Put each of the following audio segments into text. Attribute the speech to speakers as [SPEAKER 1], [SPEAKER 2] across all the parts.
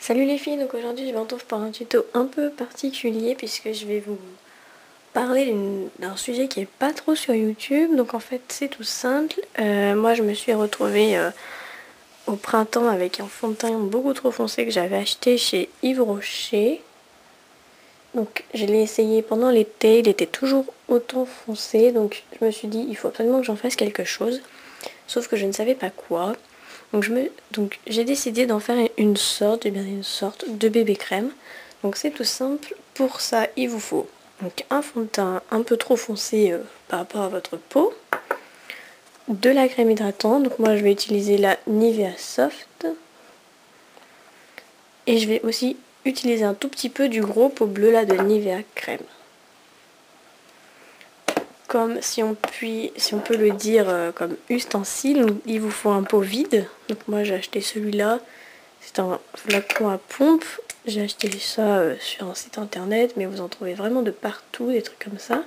[SPEAKER 1] Salut les filles, donc aujourd'hui je me retrouve pour un tuto un peu particulier puisque je vais vous parler d'un sujet qui est pas trop sur YouTube. Donc en fait c'est tout simple, moi je me suis retrouvée au printemps avec un fond de teint beaucoup trop foncé que j'avais acheté chez Yves Rocher. Donc je l'ai essayé pendant l'été, il était toujours autant foncé, donc je me suis dit il faut absolument que j'en fasse quelque chose, sauf que je ne savais pas quoi. Donc j'ai décidé d'en faire une sorte de bébé crème. Donc c'est tout simple. Pour ça, il vous faut donc un fond de teint un peu trop foncé par rapport à votre peau, de la crème hydratante. Donc moi je vais utiliser la Nivea Soft. Et je vais aussi utiliser un tout petit peu du gros pot bleu là de Nivea Crème. Comme si on peut le dire comme ustensile, il vous faut un pot vide. Donc moi j'ai acheté celui-là. C'est un flacon à pompe. J'ai acheté ça sur un site internet, mais vous en trouvez vraiment de partout, des trucs comme ça.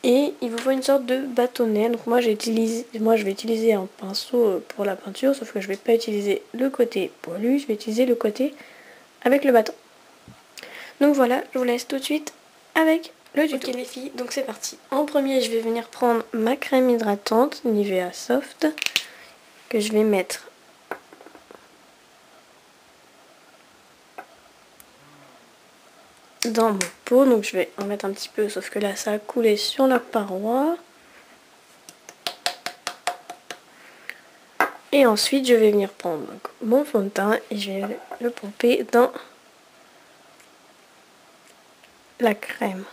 [SPEAKER 1] Et il vous faut une sorte de bâtonnet. Donc moi je vais utiliser un pinceau pour la peinture, sauf que je ne vais pas utiliser le côté poilu, je vais utiliser le côté avec le bâton. Donc voilà, je vous laisse tout de suite avec le tuto. Ok les filles, donc c'est parti. En premier, je vais venir prendre ma crème hydratante Nivea Soft que je vais mettre dans mon pot. Donc je vais en mettre un petit peu, sauf que là ça a coulé sur la paroi. Et ensuite, je vais venir prendre donc mon fond de teint et je vais le pomper dans la crème.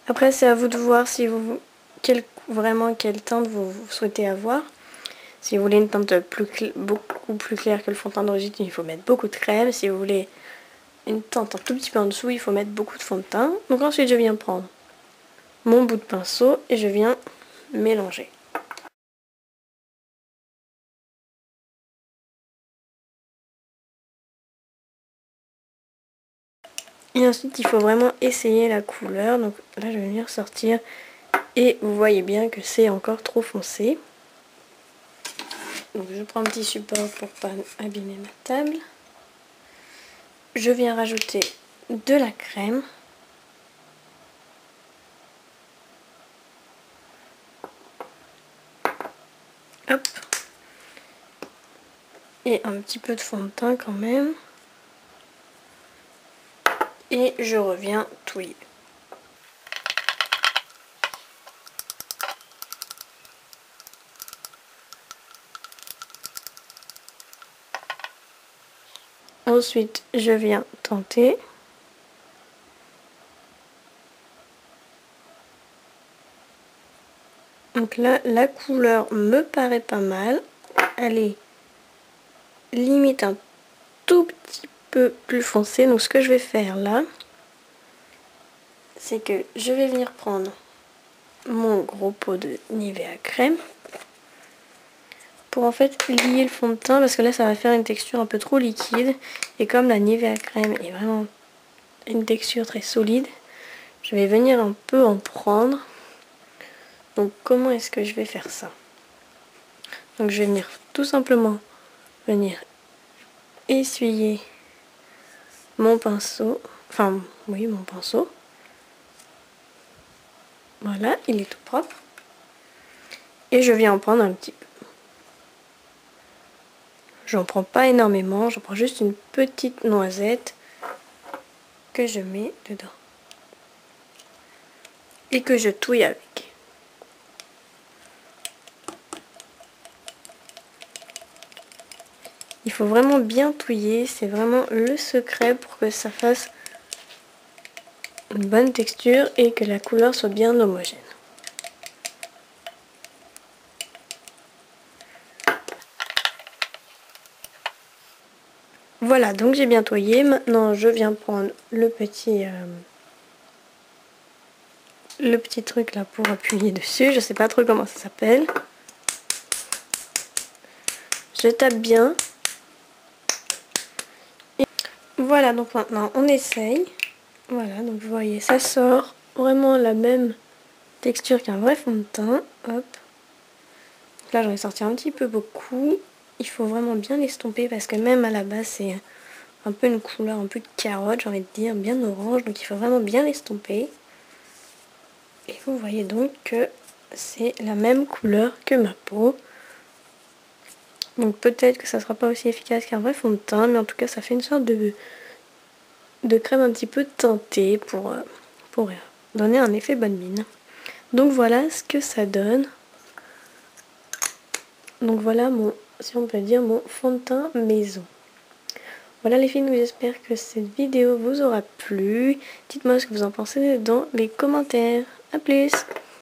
[SPEAKER 1] Après, c'est à vous de voir si vous vraiment quelle teinte vous souhaitez avoir. Si vous voulez une teinte beaucoup plus claire que le fond de teint d'origine, il faut mettre beaucoup de crème. Si vous voulez une teinte un tout petit peu en dessous, il faut mettre beaucoup de fond de teint. Donc ensuite, je viens prendre mon bout de pinceau et je viens mélanger. Et ensuite, il faut vraiment essayer la couleur. Donc là, je vais venir sortir. Et vous voyez bien que c'est encore trop foncé. Donc je prends un petit support pour pas abîmer ma table. Je viens rajouter de la crème. Hop. Et un petit peu de fond de teint quand même. Et je reviens touiller. Ensuite, je viens tenter. Donc là, la couleur me paraît pas mal. Elle est limite un tout petit peu plus foncée. Donc ce que je vais faire là, c'est que je vais venir prendre mon gros pot de Nivea Crème pour en fait lier le fond de teint, parce que là ça va faire une texture un peu trop liquide, et comme la Nivea Crème est vraiment une texture très solide, je vais venir un peu en prendre. Donc comment est-ce que je vais faire ça? Donc je vais venir tout simplement essuyer mon pinceau, mon pinceau. Voilà, il est tout propre. Et je viens en prendre un petit peu. J'en prends pas énormément, j'en prends juste une petite noisette que je mets dedans. Et que je touille avec. Il faut vraiment bien touiller, c'est vraiment le secret pour que ça fasse une bonne texture et que la couleur soit bien homogène. Voilà, donc j'ai bien touillé. Maintenant, je viens prendre le petit truc là pour appuyer dessus. Je sais pas trop comment ça s'appelle. Je tape bien. Et voilà, donc maintenant on essaye. Voilà, donc vous voyez, ça sort vraiment la même texture qu'un vrai fond de teint. Hop. Là j'en ai sorti un petit peu beaucoup. Il faut vraiment bien l'estomper parce que même à la base c'est un peu une couleur un peu de carotte, j'ai envie de dire, bien orange. Donc il faut vraiment bien l'estomper. Et vous voyez donc que c'est la même couleur que ma peau. Donc peut-être que ça sera pas aussi efficace qu'un vrai fond de teint, mais en tout cas ça fait une sorte de crème un petit peu teintée pour donner un effet bonne mine. Donc voilà ce que ça donne. Donc voilà mon, si on peut dire, mon fond de teint maison. Voilà les filles, j'espère que cette vidéo vous aura plu. Dites-moi ce que vous en pensez dans les commentaires. A plus!